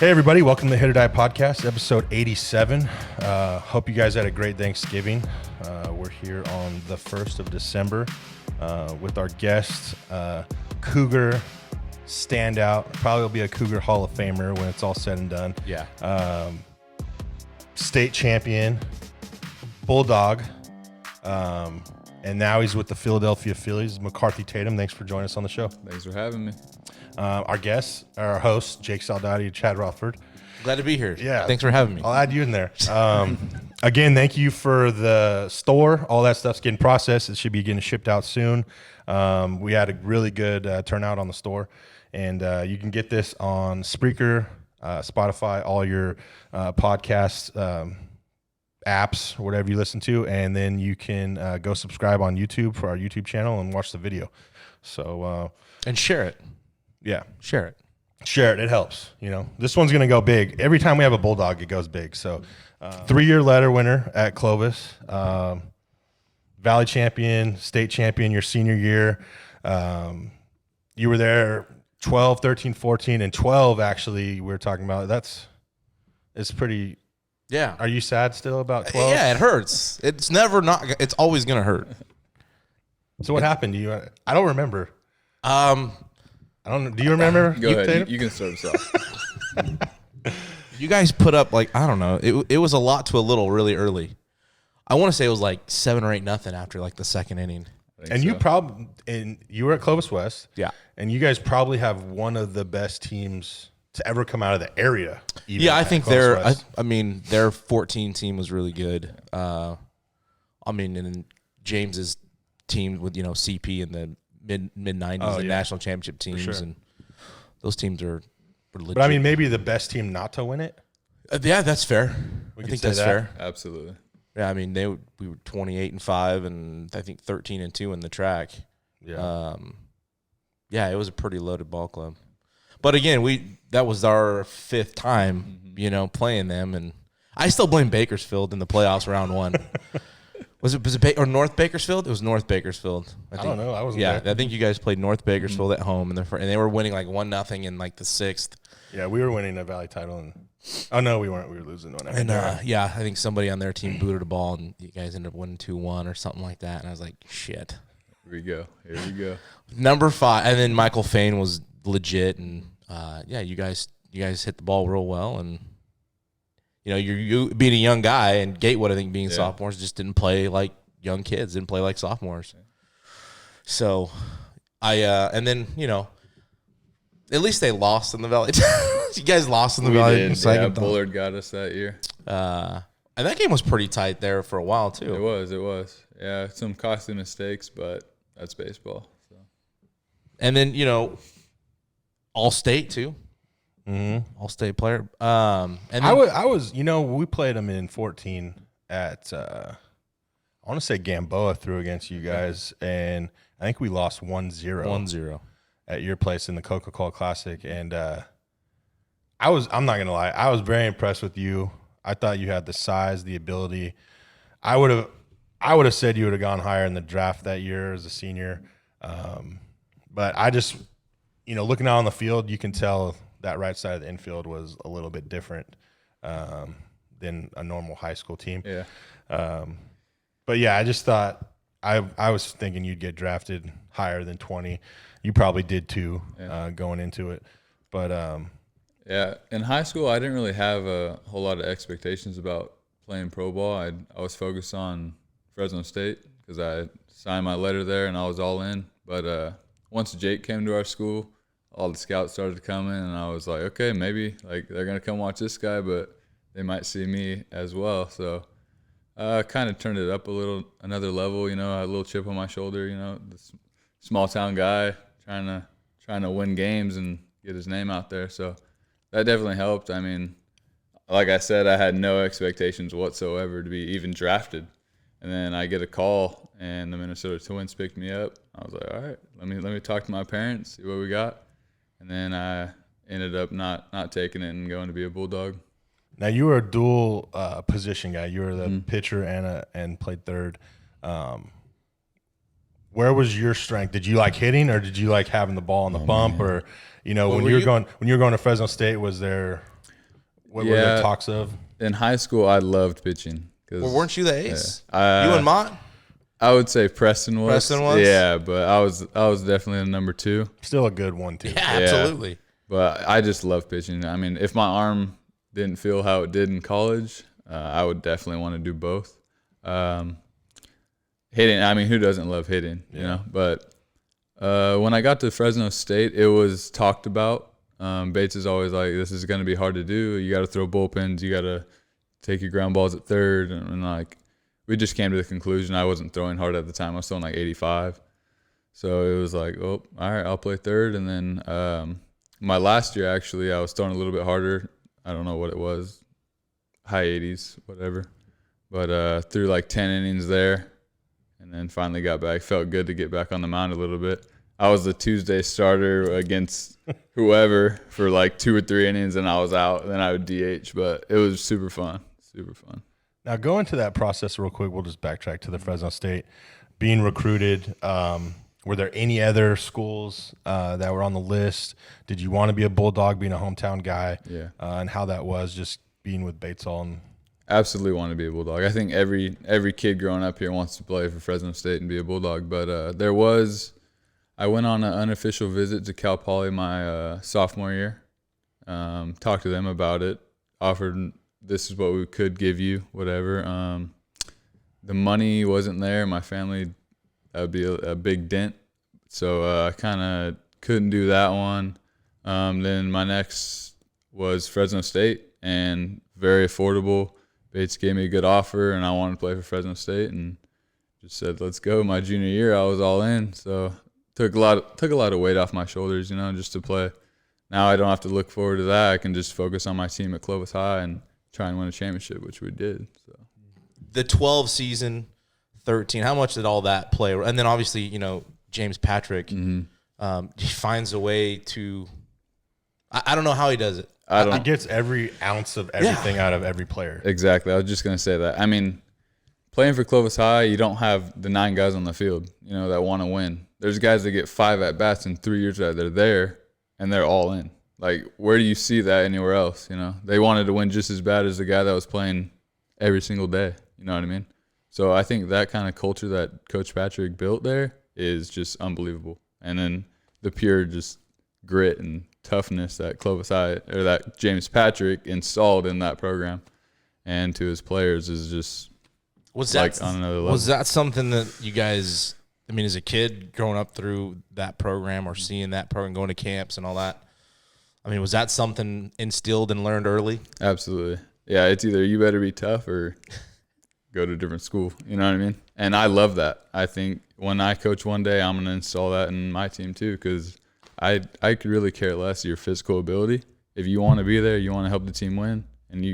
Hey everybody, welcome to the HIT.OR.DIE podcast, episode 87. Hope you guys had a great Thanksgiving. We're here on the 1st of December with our guest, Cougar standout. Probably will be a Cougar Hall of Famer when it's all said and done. Yeah. State champion, Bulldog, and now he's with the Philadelphia Phillies, McCarthy Tatum. Thanks for joining us on the show. Thanks for having me. Our guest, our host, Jake Saldati, Chad Rothford. Glad to be here. Yeah. Thanks for having me. I'll add you in there. Again, thank you for the store. All that stuff's getting processed. It should be getting shipped out soon. We had a really good turnout on the store. And you can get this on Spreaker, Spotify, all your podcast apps, whatever you listen to. And then you can go subscribe on YouTube for our YouTube channel and watch the video. So and share it. Yeah. Share it. Share it. It helps. You know, this one's going to go big. Every time we have a Bulldog, it goes big. So 3-year letter winner at Clovis, Valley champion, state champion your senior year. You were there 12, 13, 14, and 12, actually, we were talking about. It's pretty. Yeah. Are you sad still about 12? Yeah, it hurts. It's never not. It's always going to hurt. So what happened to you? I don't remember. I don't know. Do you remember? Go ahead. You can start us off. You guys put up, like, I don't know. It was a lot to a little really early. I want to say it was like 7 or 8 nothing after like the second inning. And you were at Clovis West. Yeah. And you guys probably have one of the best teams to ever come out of the area. Yeah, I think their 14 team was really good. And then James's team with, CP and the mid 90s and national championship teams, and those teams were legit. But maybe the best team not to win it. Yeah, that's fair. I think that's fair. Absolutely. Yeah, we were 28-5 and I think 13-2 in the track. Yeah. It was a pretty loaded ball club. But again, that was our 5th time, playing them, and I still blame Bakersfield in the playoffs round 1. Was it or North Bakersfield? It was North Bakersfield. I don't know. I wasn't there. I think you guys played North Bakersfield at home, and they were winning like 1-0 in like the 6th. Yeah, we were winning a Valley title, and no, we weren't. We were losing one. And I think somebody on their team booted a ball, and you guys ended up winning 2-1 or something like that. And I was like, shit. Here we go. Number 5, and then Michael Fain was legit, and you guys hit the ball real well, and. You being a young guy, and Gatewood, I think, being sophomores, just didn't play like young kids, didn't play like sophomores. So, and then, at least they lost in the Valley. You guys lost in the Valley. Yeah, Bullard got us that year. And that game was pretty tight there for a while, too. It was. Yeah, some costly mistakes, but that's baseball. So. And then, All-State, too. Mm-hmm. All-State player. And then, I was, we played them in 14 at, I want to say Gamboa threw against you guys, and I think we lost 1-0. 1-0 at your place in the Coca-Cola Classic, and I'm not gonna lie, I was very impressed with you. I thought you had the size, the ability. I would have said you would have gone higher in the draft that year as a senior, but I just, looking out on the field, you can tell that right side of the infield was a little bit different than a normal high school team. Yeah. But yeah, I just thought I was thinking you'd get drafted higher than 20. You probably did too, going into it. But in high school, I didn't really have a whole lot of expectations about playing pro ball. I was focused on Fresno State because I signed my letter there and I was all in. But once Jake came to our school, all the scouts started coming, and I was like, okay, maybe like they're gonna come watch this guy, but they might see me as well. So I kind of turned it up another level. I had a little chip on my shoulder. This small town guy trying to win games and get his name out there. So that definitely helped. Like I said, I had no expectations whatsoever to be even drafted, and then I get a call, and the Minnesota Twins picked me up. I was like, all right, let me talk to my parents, see what we got. And then I ended up not taking it and going to be a Bulldog. Now you were a dual position guy. You were the pitcher and played third. Where was your strength? Did you like hitting, or did you like having the ball on the bump, or when you were going to Fresno State? Was there What were there talks of? In high school, I loved pitching. Well, weren't you the ace? You Yeah. and Mott? I would say Preston was. Preston was? Yeah, but I was definitely a number 2. Still a good one too. Yeah, absolutely. But I just love pitching. I mean, if my arm didn't feel how it did in college, I would definitely want to do both. Hitting, I mean, who doesn't love hitting, you know? But when I got to Fresno State, it was talked about. Bates is always like, this is going to be hard to do. You got to throw bullpens. You got to take your ground balls at third. And like, we just came to the conclusion I wasn't throwing hard at the time. I was throwing like 85. So it was like, oh, all right, I'll play third. And then my last year, actually, I was throwing a little bit harder. I don't know what it was, high 80s, whatever. But threw like 10 innings there, and then finally got back. Felt good to get back on the mound a little bit. I was the Tuesday starter against whoever for like 2 or 3 innings, and I was out. And then I would DH, but it was super fun, super fun. Now, go into that process real quick. We'll just backtrack to the Fresno State. Being recruited, were there any other schools that were on the list? Did you want to be a Bulldog, being a hometown guy? Yeah. And how that was just being with Bates on? Absolutely want to be a Bulldog. I think every kid growing up here wants to play for Fresno State and be a Bulldog. But I went on an unofficial visit to Cal Poly my sophomore year. Talked to them about it. Offered, this is what we could give you, whatever. The money wasn't there. My family, that would be a big dent. So I kind of couldn't do that one. Then my next was Fresno State, and very affordable. Bates gave me a good offer, and I wanted to play for Fresno State, and just said, let's go. My junior year, I was all in. So took a lot of weight off my shoulders, you know, just to play. Now I don't have to look forward to that. I can just focus on my team at Clovis High and try and win a championship, which we did. So The 12 season, 13, how much did all that play? And then obviously, you know, James Patrick, he finds a way to – I don't know how he does it. He gets every ounce of everything out of every player. Exactly. I was just going to say that. I mean, playing for Clovis High, you don't have the 9 guys on the field, you know, that want to win. There's guys that get 5 at-bats in 3 years that they're there, and they're all in. Like, where do you see that anywhere else, you know? They wanted to win just as bad as the guy that was playing every single day, you know what I mean? So I think that kind of culture that Coach Patrick built there is just unbelievable. And then the pure just grit and toughness that Clovis High, or that James Patrick installed in that program and to his players is just on another level. Was that something that you guys, I mean, as a kid growing up through that program or seeing that program, going to camps and all that, I mean, was that something instilled and learned early? Absolutely. Yeah, it's either you better be tough or go to a different school. You know what I mean? And I love that. I think when I coach one day, I'm going to install that in my team too, because I could really care less your physical ability. If you want to be there, you want to help the team win, and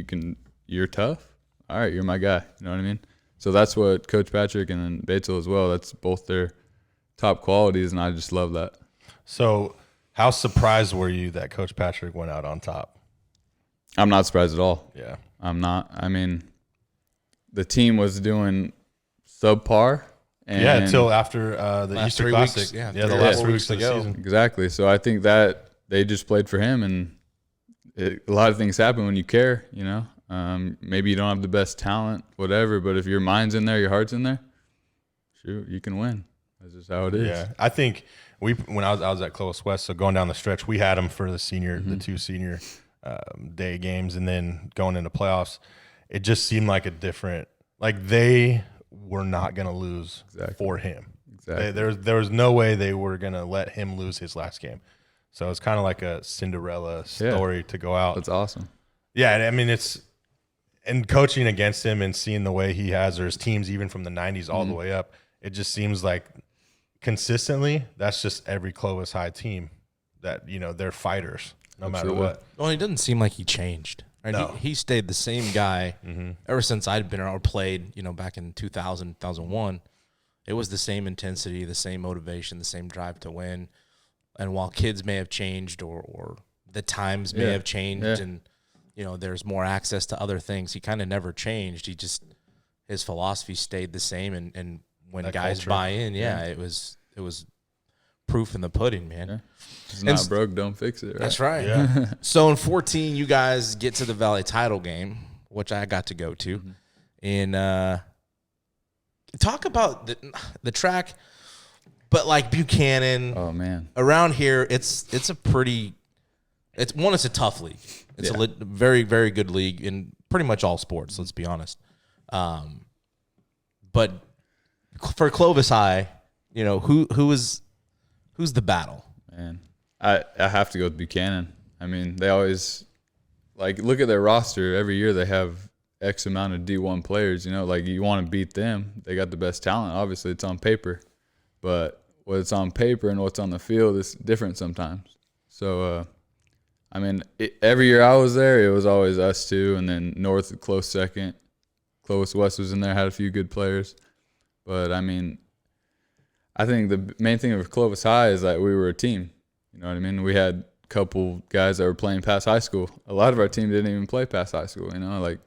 you're tough, all right, you're my guy. You know what I mean? So that's what Coach Patrick and then Batesville as well, that's both their top qualities, and I just love that. So how surprised were you that Coach Patrick went out on top? I'm not surprised at all. Yeah. I'm not. I mean, the team was doing subpar. And until after the last Easter 3 Classic. weeks, The yeah, last 3 weeks of the season. Exactly. So I think that they just played for him, and a lot of things happen when you care, you know. Maybe you don't have the best talent, whatever, but if your mind's in there, your heart's in there, shoot, you can win. That's just how it is. Yeah, I think when I was at Clovis West, so going down the stretch, we had them for the the 2 senior day games, and then going into playoffs, it just seemed like a different, like they were not going to lose for him. Exactly. There was no way they were going to let him lose his last game. So it's kind of like a Cinderella story to go out. That's awesome. Yeah, I mean, and coaching against him and seeing the way he has, or his teams even from the 90s all the way up, it just seems like consistently that's just every Clovis High team that, you know, they're fighters no matter what. Well, it doesn't seem like he changed. Right? No. He stayed the same guy ever since I'd been around or played, you know, back in 2000, 2001. It was the same intensity, the same motivation, the same drive to win. And while kids may have changed or the times may have changed and, you know, there's more access to other things, he kind of never changed. His philosophy stayed the same. And when that guys culture. Buy in, it was proof in the pudding, man. Yeah. It's not broke, don't fix it. Right? That's right. Yeah. So in 14, you guys get to the Valley title game, which I got to go to. And talk about the track, but like Buchanan. Oh, man. Around here, it's a tough league. It's a very, very good league in pretty much all sports, let's be honest. But for Clovis High, you know, who's the battle? Man, I have to go with Buchanan. I mean, they always look at their roster. Every year they have X amount of D1 players. You know, like you want to beat them. They got the best talent. Obviously, it's on paper, but what's on paper and what's on the field is different sometimes. So, I mean, every year I was there, it was always us two, and then North close second. Clovis West was in there, had a few good players, but I mean, I think the main thing of Clovis High is that we were a team. You know what I mean? We had a couple guys that were playing past high school. A lot of our team didn't even play past high school, you know? Like,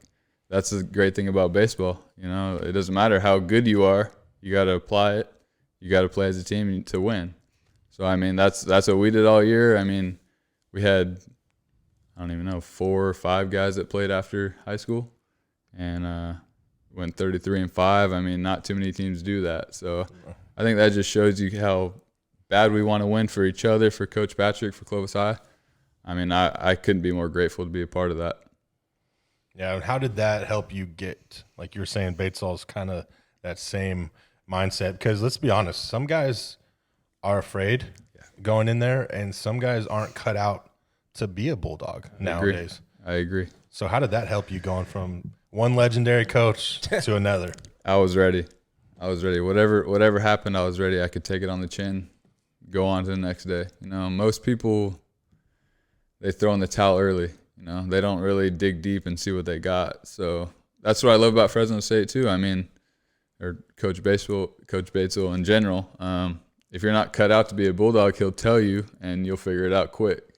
that's the great thing about baseball. You know, it doesn't matter how good you are. You got to apply it. You got to play as a team to win. So, I mean, that's what we did all year. I mean, we had, I don't even know, 4 or 5 guys that played after high school and went 33-5. I mean, not too many teams do that. So, I think that just shows you how bad we want to win for each other, for Coach Patrick, for Clovis High. I mean, I couldn't be more grateful to be a part of that. Yeah, and how did that help you get, like you were saying, Batesall's kind of that same mindset? Because let's be honest, some guys are afraid going in there, and some guys aren't cut out to be a Bulldog nowadays. I agree. So how did that help you going from one legendary coach to another? I was ready. Whatever happened, I was ready. I could take it on the chin, go on to the next day. You know, most people, they throw in the towel early. You know, they don't really dig deep and see what they got. So that's what I love about Fresno State too. I mean, or Coach Batesall in general. If you're not cut out to be a Bulldog, he'll tell you, and you'll figure it out quick.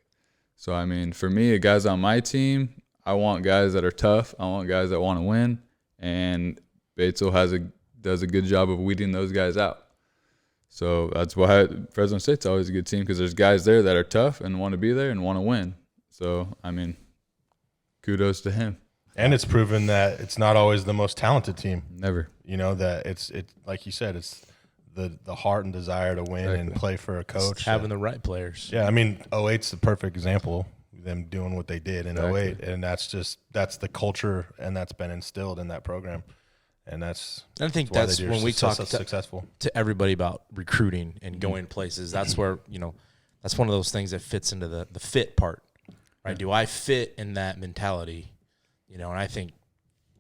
So I mean, for me, guys on my team, I want guys that are tough. I want guys that want to win, and Batesall does a good job of weeding those guys out. So that's why Fresno State's always a good team, because there's guys there that are tough and want to be there and want to win. So, I mean, kudos to him. And it's proven that it's not always the most talented team. Never. You know, that it's like you said, it's the heart and desire to win and play for a coach. Just having the right players. Yeah, I mean, 08's the perfect example, them doing what they did in 08. And that's the culture, and that's been instilled in that program. And I think that's when we talk successful to everybody about recruiting and going places. That's where, you know, that's one of those things that fits into the fit part, right? Do I fit in that mentality? You know, and I think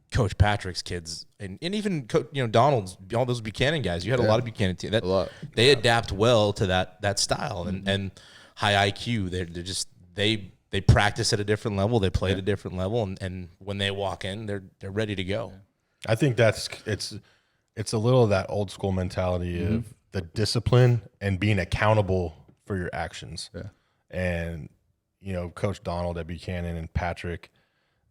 Coach Patrick's kids and even Donald's, all those Buchanan guys, you had a lot of Buchanan teams. A lot. They adapt well to that style and high IQ. They're just they practice at a different level. They play at a different level, and when they walk in, they're ready to go. I think it's a little of that old school mentality of the discipline and being accountable for your actions. Yeah. And, you know, Coach Donald at Buchanan and Patrick,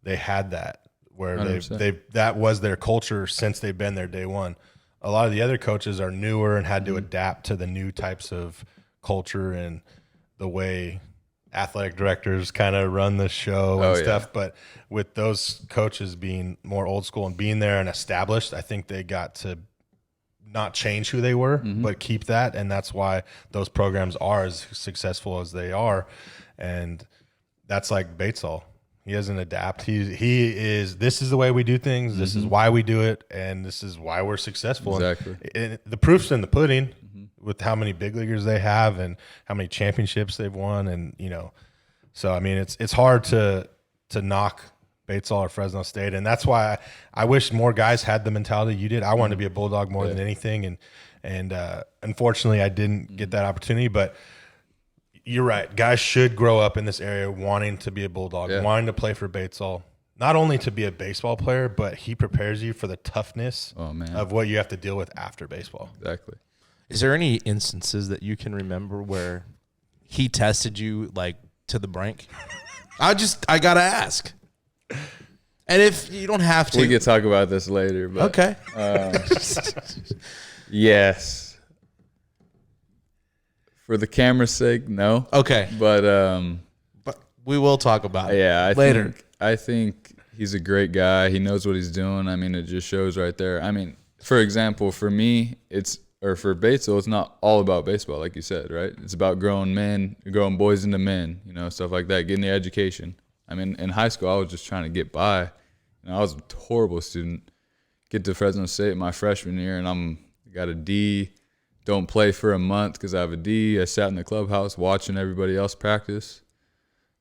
they had that where that was their culture since they've been there day one. A lot of the other coaches are newer and had to adapt to the new types of culture and the way athletic directors kind of run the show and stuff. Yeah. But with those coaches being more old school and being there and established, I think they got to not change who they were, but keep that. And that's why those programs are as successful as they are. And that's like Batesall. He doesn't adapt. He is, this is the way we do things. This is why we do it. And this is why we're successful. Exactly. And the proof's in the pudding. With how many big leaguers they have and how many championships they've won. And, you know, so, I mean, it's hard to knock Batesall or Fresno State. And that's why I wish more guys had the mentality you did. I wanted to be a Bulldog more than anything. And unfortunately I didn't get that opportunity, but you're right. Guys should grow up in this area wanting to be a Bulldog, wanting to play for Batesall. Not only to be a baseball player, but he prepares you for the toughness of what you have to deal with after baseball. Exactly. Is there any instances that you can remember where he tested you like to the brink? I gotta ask. And if you don't have to, we could talk about this later. But, okay. Yes. For the camera's sake, no. Okay. But We will talk about it yeah, later. I think he's a great guy. He knows what he's doing. I mean, it just shows right there. I mean, for example, for me, for Batesville, it's not all about baseball, like you said, right? It's about growing boys into men, stuff like that, getting the education. I mean, in high school, I was just trying to get by. I was a horrible student. Get to Fresno State my freshman year, and got a D. Don't play for a month because I have a D. I sat in the clubhouse watching everybody else practice.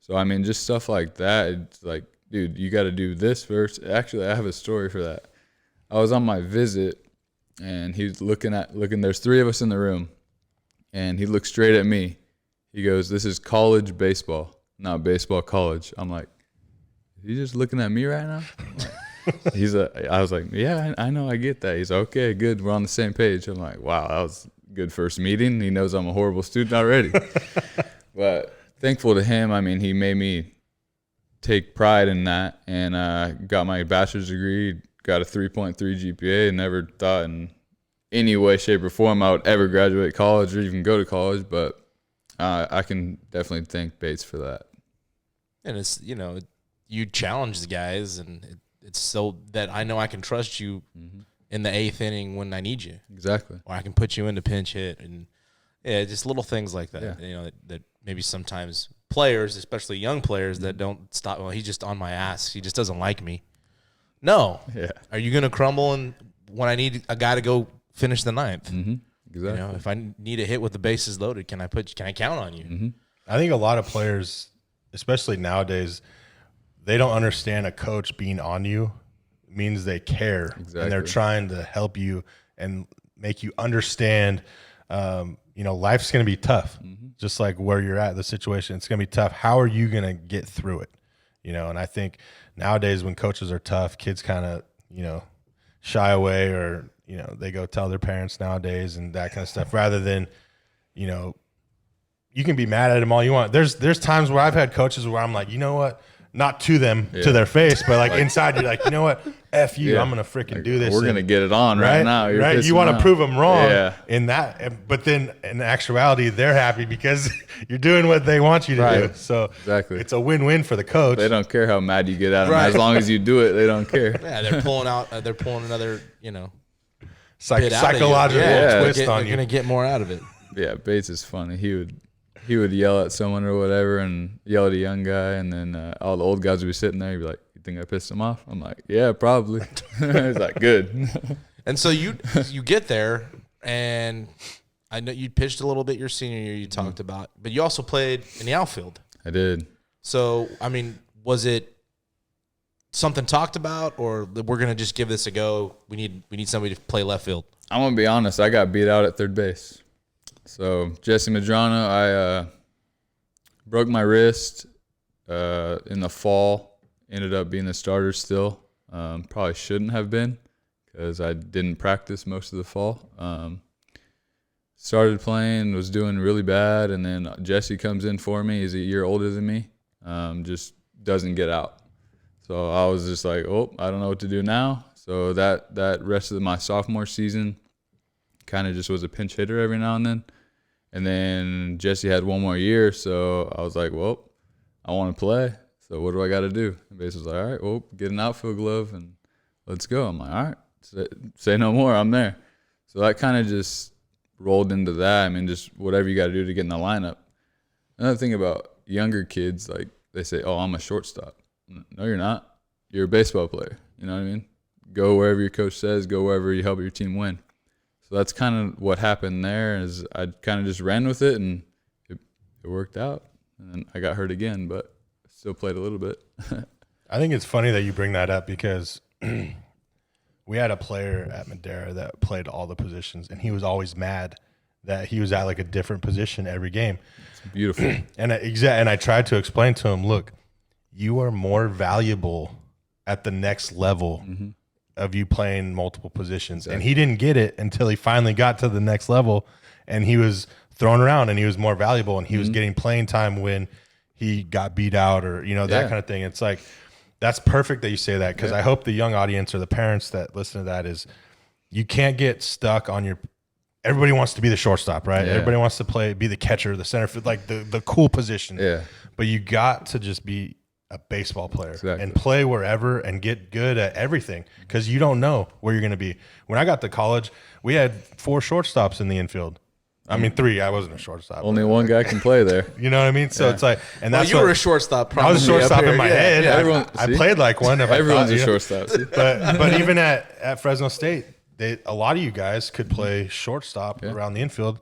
So, I mean, just stuff like that. It's like, dude, you got to do this first. Actually, I have a story for that. I was on my visit, and he's looking. There's 3 of us in the room, and he looks straight at me. He goes, "This is college baseball, not baseball college." I'm like, "Is he just looking at me right now?" I was like, "Yeah, I know, I get that." He's like, "Okay, good, we're on the same page." I'm like, "Wow, that was a good first meeting." He knows I'm a horrible student already. But thankful to him. I mean, he made me take pride in that, and got my bachelor's degree, got a 3.3 GPA, and never thought in any way, shape, or form I would ever graduate college or even go to college. But I can definitely thank Bates for that. And it's, you challenge the guys, and it's so that I know I can trust you in the 8th inning when I need you. Exactly. Or I can put you into pinch hit, and just little things like that. Yeah. That maybe sometimes players, especially young players, that don't stop. Well, he's just on my ass. He just doesn't like me. No. Yeah. Are you going to crumble and when I need a guy to go finish the 9th? Mm-hmm. Exactly. If I need a hit with the bases loaded, can I count on you? Mm-hmm. I think a lot of players, especially nowadays, they don't understand a coach being on you means they care. Exactly. And they're trying to help you and make you understand, life's going to be tough. Just like where you're at, the situation, it's going to be tough. How are you going to get through it? And I think nowadays when coaches are tough, kids kind of, shy away or, they go tell their parents nowadays and that kind of stuff rather than, you can be mad at them all you want. There's times where I've had coaches where I'm like, you know what? Not to them, to their face, but like inside you're like, you know what? F you, I'm going to freaking do this. We're going to get it on right now. Right? You want to prove them wrong in that. But then in actuality, they're happy because you're doing what they want you to do. So exactly. It's a win-win for the coach. They don't care how mad you get at them. As long as you do it, they don't care. Yeah, they're pulling another, psychological twist on you. You're going to get more out of it. Yeah, Bates is funny. He would yell at someone or whatever and yell at a young guy, and then all the old guys would be sitting there. He'd be like, "You think I pissed him off?" I'm like, "Yeah, probably." He's like, "Good." And so you get there, and I know you pitched a little bit your senior year. You talked about, but you also played in the outfield. I did. So I mean, was it something talked about, or we're gonna just give this a go? We need somebody to play left field. I'm gonna be honest. I got beat out at third base. So Jesse Madrano, I broke my wrist in the fall. Ended up being the starter still. Probably shouldn't have been because I didn't practice most of the fall. Started playing, was doing really bad, and then Jesse comes in for me. He's a year older than me. Just doesn't get out. So I was just like, oh, I don't know what to do now. So that rest of my sophomore season kind of just was a pinch hitter every now and then. And then Jesse had one more year, so I was like, well, I want to play. So what do I got to do? And Bates was like, all right, well, get an outfield glove and let's go. I'm like, all right, say no more. I'm there. So that kind of just rolled into that. I mean, just whatever you got to do to get in the lineup. Another thing about younger kids, like they say, oh, I'm a shortstop. No, you're not. You're a baseball player. You know what I mean? Go wherever your coach says. Go wherever you help your team win. So that's kind of what happened there is I kind of just ran with it, and it worked out. And then I got hurt again, but still played a little bit. I think it's funny that you bring that up because we had a player at Madera that played all the positions, and he was always mad that he was at like a different position every game. It's beautiful. And I tried to explain to him, look, you are more valuable at the next level of you playing multiple positions. Exactly. And he didn't get it until he finally got to the next level, and he was thrown around and he was more valuable, and he was getting playing time when he got beat out or, that kind of thing. It's like, that's perfect that you say that, because I hope the young audience or the parents that listen to that is you can't get stuck on your everybody wants to be the shortstop, right? Yeah. Everybody wants to be the catcher, the center field, like the cool position. Yeah. But you got to just be a baseball player Exactly. and play wherever and get good at everything because you don't know where you're going to be. When I got to college, we had 4 shortstops in the infield. I mean, 3. I wasn't a shortstop. Only one guy can play there. You know what I mean? So it's like, and Well, that's you what, were a shortstop. I was a probably up shortstop here. in my Yeah. head. Yeah, I- everyone- I see? played like one. If I Everyone's thought, a you know. shortstop. See? But even at Fresno State, a lot of you guys could play shortstop around the infield,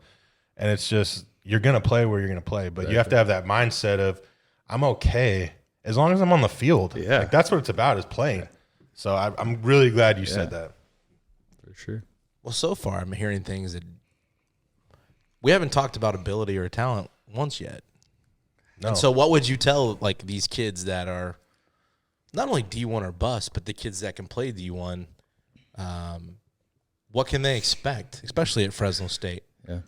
and it's just you're gonna play where you're gonna play. But you have to have that mindset of I'm okay as long as I'm on the field. Yeah. Like, that's what it's about is playing. So I'm really glad you said that. For sure. Well, so far I'm hearing things that we haven't talked about ability or talent once yet. No. And so what would you tell like these kids that are not only D1 or bust, but the kids that can play D1? What can they expect, especially at Fresno State? Yeah.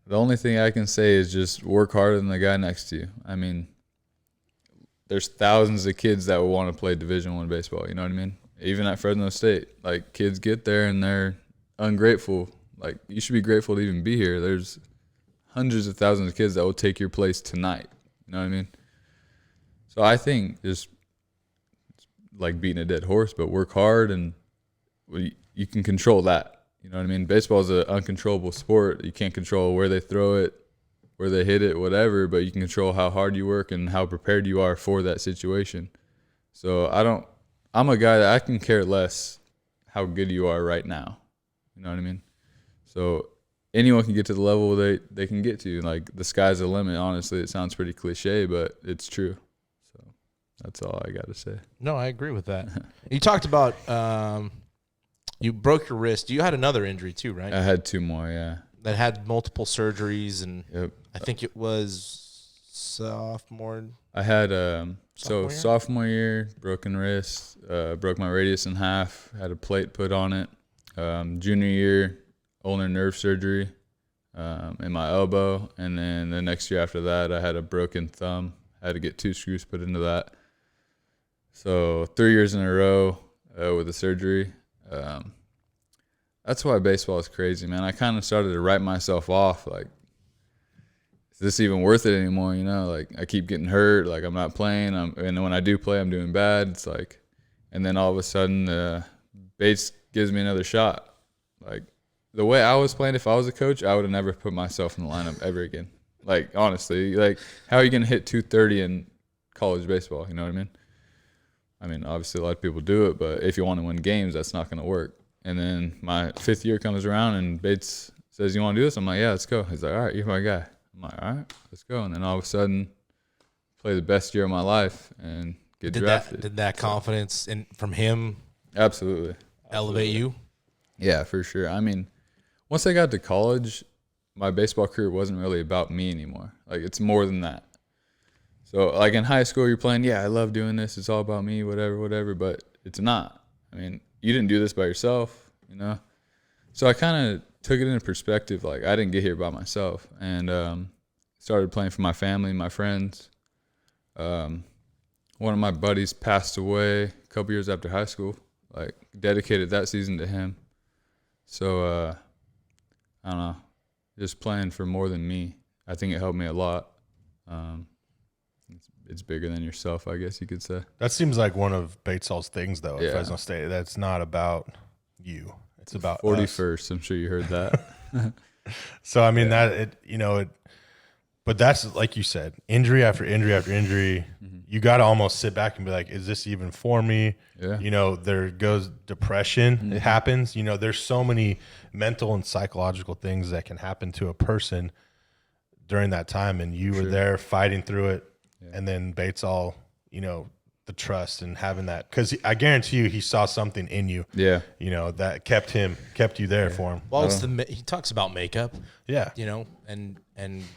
The only thing I can say is just work harder than the guy next to you. I mean, there's thousands of kids that will want to play Division I baseball. You know what I mean? Even at Fresno State, like kids get there and they're ungrateful. Like you should be grateful to even be here. There's hundreds of thousands of kids that will take your place tonight. You know what I mean? So I think just like beating a dead horse, but work hard and you can control that. You know what I mean? Baseball is an uncontrollable sport. You can't control where they throw it, where they hit it, whatever, but you can control how hard you work and how prepared you are for that situation. So I'm a guy that I can care less how good you are right now. You know what I mean? So anyone can get to the level they can get to. Like the sky's the limit. Honestly, it sounds pretty cliche, but it's true. So that's all I got to say. No, I agree with that. You talked about you broke your wrist. You had another injury too, right? I had 2 more, yeah. That had multiple surgeries, and Yep. I think it was sophomore. I had Sophomore year? sophomore year, broken wrist, broke my radius in half, had a plate put on it. Junior year, ulnar nerve surgery in my elbow, and then the next year after that, I had a broken thumb. I had to get 2 screws put into that. So 3 years in a row with the surgery. That's why baseball is crazy, man. I kind of started to write myself off, like, is this even worth it anymore? You know, like I keep getting hurt, like I'm not playing, and when I do play, I'm doing bad. It's like, and then all of a sudden, Bates gives me another shot. Like the way I was playing, if I was a coach, I would have never put myself in the lineup ever again. Like honestly, like how are you gonna hit 230 in college baseball? You know what I mean? Obviously a lot of people do it, but if you want to win games, that's not gonna work. And then my 5th year comes around, and Bates says, "You want to do this?" I'm like, "Yeah, let's go." He's like, "All right, you're my guy." I'm like, "All right, let's go." And then all of a sudden, play the best year of my life and get drafted. Did that confidence from him Absolutely. elevate you? Yeah, for sure. I mean, once I got to college, my baseball career wasn't really about me anymore. Like, it's more than that. So, like in high school, you're playing, yeah, I love doing this. It's all about me, whatever, but it's not. I mean, you didn't do this by yourself, you know? So I kind of took it into perspective. Like, I didn't get here by myself, and started playing for my family, my friends. One of my buddies passed away a couple years after high school. Like, dedicated that season to him. So, I don't know, just playing for more than me. I think it helped me a lot. It's bigger than yourself, I guess you could say. That seems like one of Batesall's things, though, Yeah. at Fresno State. That's not about you. It's about us. 41st, I'm sure you heard that. So, I mean, but that's, like you said, injury after injury after injury. You got to almost sit back and be like, is this even for me? Yeah. You know, there goes depression. It happens. You know, there's so many mental and psychological things that can happen to a person during that time. And you were there fighting through it. Yeah. And then Batesall, you know, the trust and having that, because I guarantee you he saw something in you. Yeah. You know, that kept you there for him. Well, he talks about makeup. Yeah. You know, and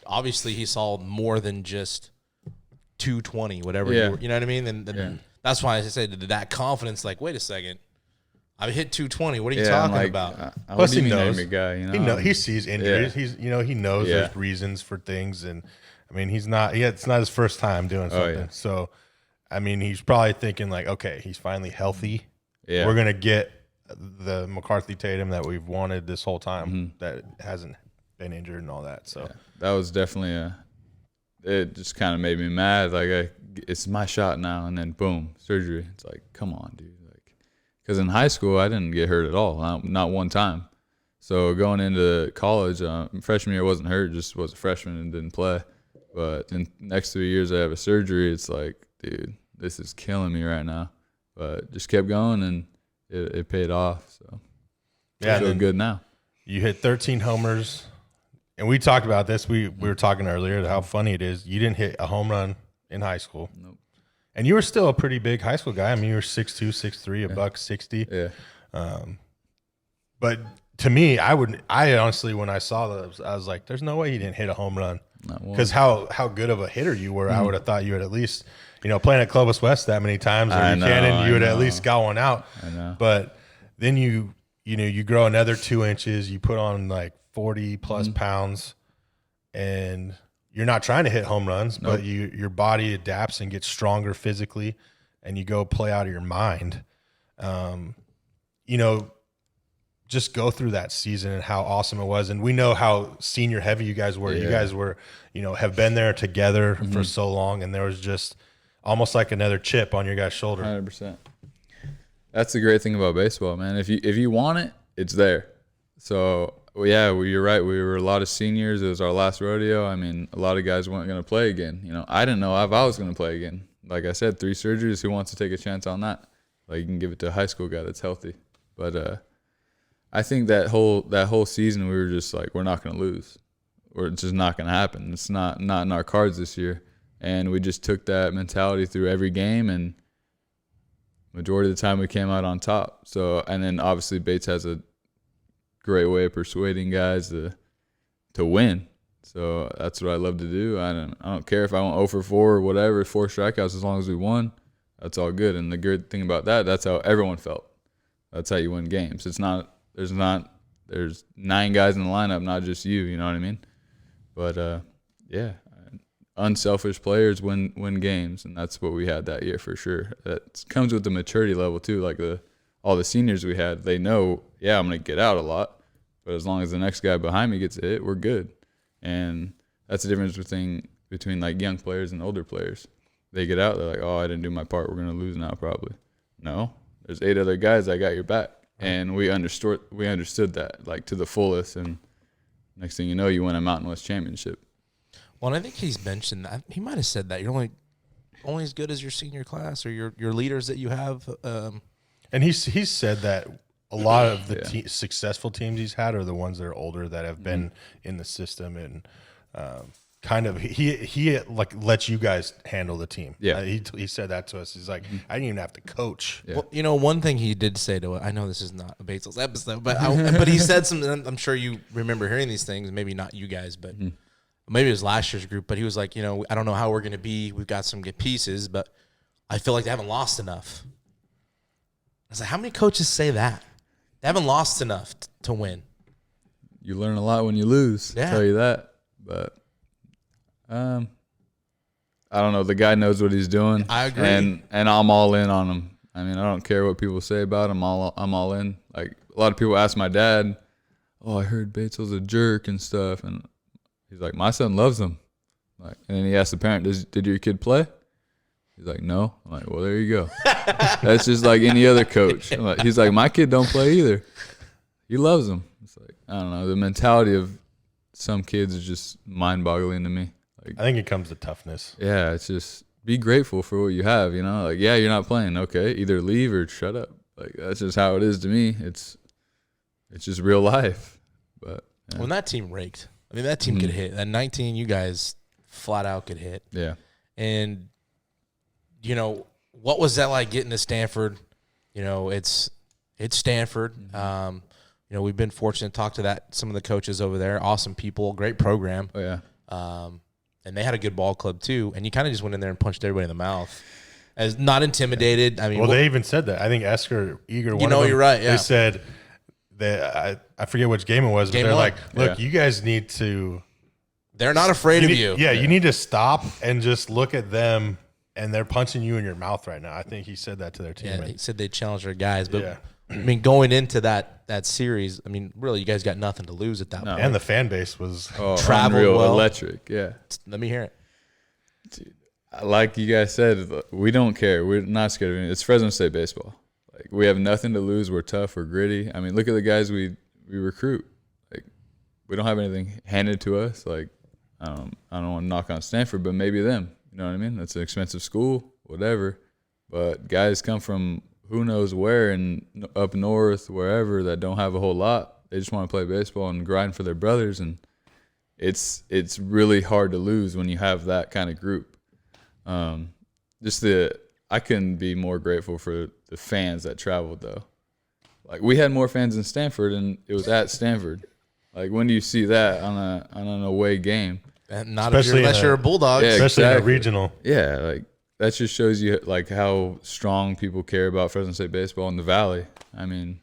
obviously he saw more than just 220, whatever. Yeah. You know what I mean? And that's why I said that confidence, like, wait a second, I hit 220. What are you talking about? Plus he knows. Guy, you know? He sees injuries. Yeah. He knows there's reasons for things. And I mean, it's not his first time doing something. Oh, yeah. So, I mean, he's probably thinking like, okay, he's finally healthy. Yeah. We're going to get the McCarthy Tatum that we've wanted this whole time that hasn't been injured and all that. So that was definitely it just kind of made me mad. Like it's my shot now, and then boom, surgery. It's like, come on, dude. Like, because in high school I didn't get hurt at all, not one time. So going into college, freshman year I wasn't hurt, just was a freshman and didn't play. But in the next 3 years I have a surgery. It's like, dude, this is killing me right now. But just kept going, and it paid off. So I feel good now. You hit 13 homers. And we talked about this. We were talking earlier how funny it is. You didn't hit a home run in high school. Nope. And you were still a pretty big high school guy. I mean, you were 6'2", 6'3", $160. Yeah. But to me, I honestly, when I saw those, I was like, there's no way he didn't hit a home run. Because how good of a hitter you were, I would have thought you would at least, playing at Clovis West that many times, or Buchanan, you would at least got one out. I know. But then you grow another 2 inches, you put on like 40 plus pounds, and you're not trying to hit home runs, but your body adapts and gets stronger physically, and you go play out of your mind. Just go through that season and how awesome it was. And we know how senior heavy you guys were. Yeah. You guys were, have been there together for so long, and there was just almost like another chip on your guys' shoulder. 100%. That's the great thing about baseball, man. If you want it, it's there. So, you're right. We were a lot of seniors. It was our last rodeo. I mean, a lot of guys weren't going to play again. I didn't know if I was going to play again. Like I said, 3 surgeries. Who wants to take a chance on that? Like, you can give it to a high school guy that's healthy. But I think that whole season we were just like, we're not going to lose. Or it's just not going to happen. It's not in our cards this year. And we just took that mentality through every game, and majority of the time we came out on top. So, and then obviously Bates has a great way of persuading guys to win. So that's what I love to do. I don't care if I went 0 for 4 or whatever, 4 strikeouts, as long as we won, that's all good. And the good thing about that's how everyone felt. That's how you win games. There's 9 guys in the lineup, not just you. You know what I mean? But unselfish players win games, and that's what we had that year for sure. That comes with the maturity level too. Like all the seniors we had, they know, I'm going to get out a lot, but as long as the next guy behind me gets a hit, we're good. And that's the difference between like young players and older players. They get out, they're like, oh, I didn't do my part, we're going to lose now probably. No, there's 8 other guys that got your back. And we understood that like to the fullest, and next thing you know, you win a Mountain West championship. Well, and I think he's mentioned that. He might have said that you're only as good as your senior class or your leaders that you have. And he's said that a lot of the successful teams he's had are the ones that are older, that have been in the system, and kind of he like lets you guys handle the team. Yeah, he said that to us. He's like, I didn't even have to coach. Yeah. Well, one thing he did say to it, I know this is not a Basil's episode, but he said something. I'm sure you remember hearing these things. Maybe not you guys, but maybe it was last year's group. But he was like, I don't know how we're going to be. We've got some good pieces, but I feel like they haven't lost enough. I was like, how many coaches say that? They haven't lost enough to win. You learn a lot when you lose. I'll tell you that. But I don't know. The guy knows what he's doing. I agree. And I'm all in on him. I mean, I don't care what people say about him. I'm all in. Like, a lot of people ask my dad, oh, I heard Bates's a jerk and stuff. And he's like, my son loves him. Like, and then he asked the parent, did your kid play? He's like, no. I'm like, well, there you go. That's just like any other coach. He's like, my kid don't play either. He loves him. It's like, I don't know. The mentality of some kids is just mind-boggling to me. Like, I think it comes to toughness. Yeah, it's just be grateful for what you have, Like, you're not playing. Okay, either leave or shut up. Like, that's just how it is to me. It's just real life. But when that team raked, I mean, that team could hit. At 19, you guys flat out could hit. Yeah. And what was that like getting to Stanford? It's Stanford. We've been fortunate to talk to some of the coaches over there. Awesome people, great program. Oh yeah. And they had a good ball club too. And you kind of just went in there and punched everybody in the mouth. As not intimidated. I mean, they even said that. I think Esker, Eager, one of them, you're right. Yeah. They said that I forget which game it was, but they're like, look, you guys need to. They're not afraid of you. Yeah, you need to stop and just look at them. And they're punching you in your mouth right now. I think he said that to their team. Yeah, he said they challenged their guys. But I mean, going into that series, I mean, really, you guys got nothing to lose at that point. And the fan base was traveled unreal, well. electric. Yeah. Let me hear it. Dude, like you guys said, we don't care. We're not scared of anything. It's Fresno State baseball. Like, we have nothing to lose. We're tough. We're gritty. I mean, look at the guys we recruit. Like, we don't have anything handed to us. Like, I don't want to knock on Stanford, but maybe them. You know what I mean? That's an expensive school, whatever. But guys come from who knows where and up north, wherever, that don't have a whole lot. They just want to play baseball and grind for their brothers, and it's really hard to lose when you have that kind of group. I couldn't be more grateful for the fans that traveled, though. Like, we had more fans in Stanford, and it was at Stanford. Like, when do you see that on an away game? And not unless you're a Bulldog. Yeah, especially in a exactly. regional. Yeah, like, that just shows you like how strong people care about Fresno State baseball in the Valley. I mean,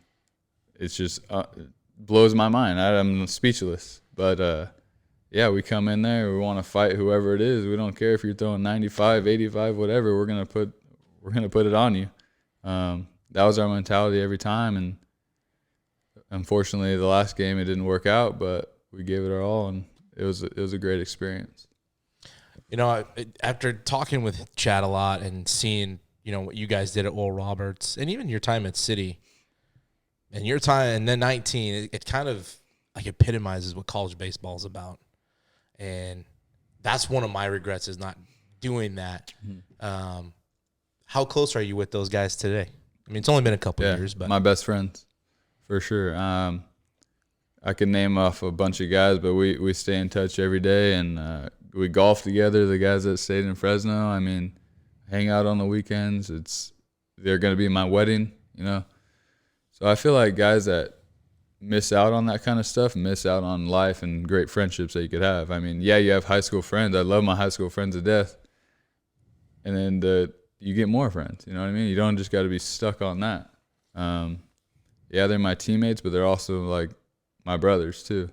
it's just it blows my mind. I'm speechless. But yeah, we come in there, we want to fight whoever it is. We don't care if you're throwing 95, 85, whatever. We're gonna put it on you. That was our mentality every time, and unfortunately, the last game it didn't work out, but we gave it our all, and it was a great experience. You know, after talking with Chad a lot and seeing, you know, what you guys did at Oral Roberts and even your time at City and your time and then 19, it kind of like epitomizes what college baseball is about. And that's one of my regrets is not doing that. Mm-hmm. How close are you with those guys today? I mean, it's only been a couple years, but my best friends for sure. I could name off a bunch of guys, but we stay in touch every day, and we golf together, the guys that stayed in Fresno. I mean, hang out on the weekends. They're going to be my wedding, you know. So I feel like guys that miss out on that kind of stuff miss out on life and great friendships that you could have. I mean, yeah, you have high school friends. I love my high school friends to death. And then you get more friends, you know what I mean? You don't just got to be stuck on that. Yeah, they're my teammates, but they're also like my brothers too.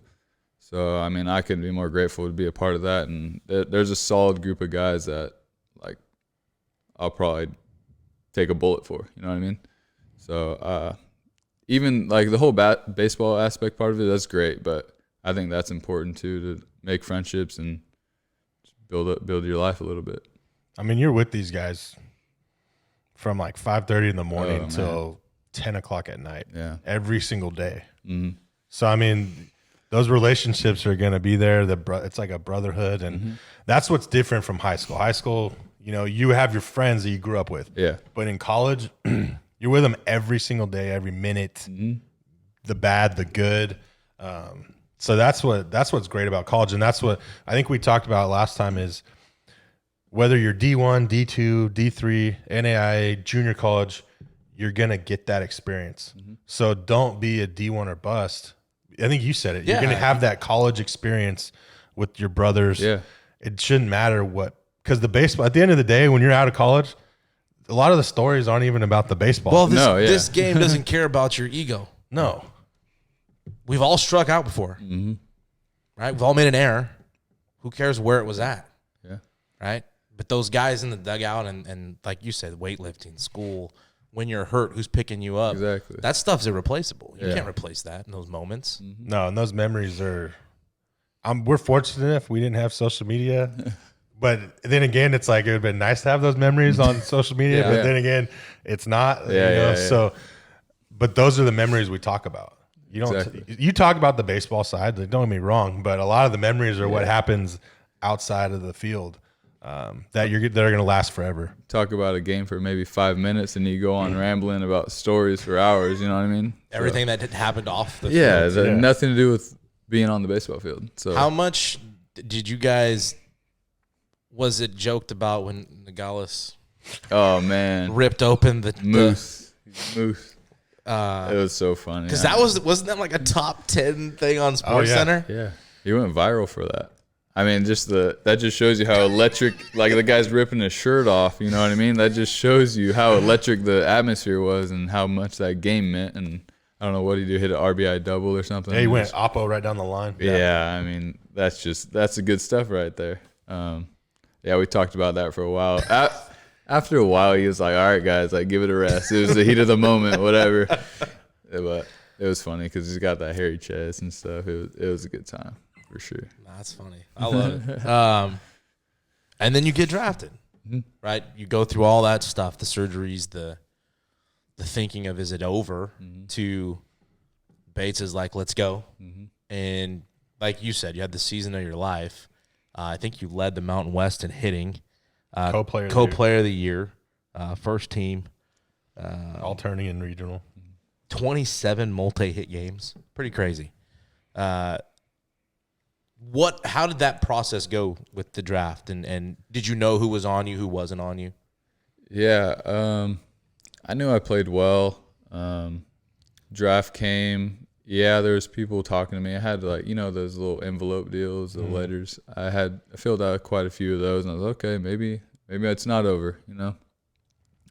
So, I mean, I couldn't be more grateful to be a part of that. And there's a solid group of guys that, like, I'll probably take a bullet for. You know what I mean? So, even, like, the whole baseball aspect part of it, that's great. But I think that's important, too, to make friendships and build your life a little bit. I mean, you're with these guys from, like, 5:30 in the morning till 10 o'clock at night. Yeah. Every single day. Mm-hmm. So, I mean, those relationships are going to be there. It's like a brotherhood, and that's what's different from high school. High school, you know, you have your friends that you grew up with. Yeah. But in college, you're with them every single day, every minute, the bad, the good. So that's what's great about college, and that's what I think we talked about last time is whether you're D1, D2, D3, NAIA, junior college, you're going to get that experience. So don't be a D1 or bust. I think you said it. You're going to have that college experience with your brothers. Yeah. It shouldn't matter because the baseball, at the end of the day, when you're out of college, a lot of the stories aren't even about the baseball. Well, this game doesn't care about your ego. No. We've all struck out before, right? We've all made an error. Who cares where it was at? Yeah. Right? But those guys in the dugout and like you said, weightlifting, school, when you're hurt, who's picking you up? Exactly. That stuff's irreplaceable. You can't replace that in those moments. No, and those memories are we're fortunate enough we didn't have social media. But then again, it's like it would have been nice to have those memories on social media, but then again, it's not. So but those are the memories we talk about. You don't you talk about the baseball side, like, don't get me wrong, but a lot of the memories are what happens outside of the field. That are going to last forever. Talk about a game for maybe 5 minutes, and you go on rambling about stories for hours. You know what I mean? Everything that had happened off the field. Yeah, nothing to do with being on the baseball field. So, how much did you guys? Was it joked about when Nogales? Oh man, ripped open the moose. It was so funny because wasn't that like a top 10 thing on SportsCenter? Yeah, he went viral for that. I mean, that just shows you how electric, like the guy's ripping his shirt off, you know what I mean? That just shows you how electric the atmosphere was and how much that game meant. And I don't know what he did, hit an RBI double or something. Yeah, he went oppo right down the line. Yeah, I mean, that's the good stuff right there. Yeah, we talked about that for a while. After a while, he was like, all right, guys, like, give it a rest. It was the heat of the moment, whatever. But it was funny because he's got that hairy chest and stuff. It was a good time for sure. That's funny. I love it. And then you get drafted, right? You go through all that stuff, the surgeries, the thinking of is it over, to Bates is like, let's go. And like you said, you had the season of your life. I think you led the Mountain West in hitting. Co-player of the year, first team. Alternating and regional. 27 multi-hit games. Pretty crazy. How did that process go with the draft? And did you know who was on you, who wasn't on you? Yeah, I knew I played well. Draft came. Yeah, there was people talking to me. I had those little envelope deals, the letters. I filled out quite a few of those, and I was okay. Maybe it's not over.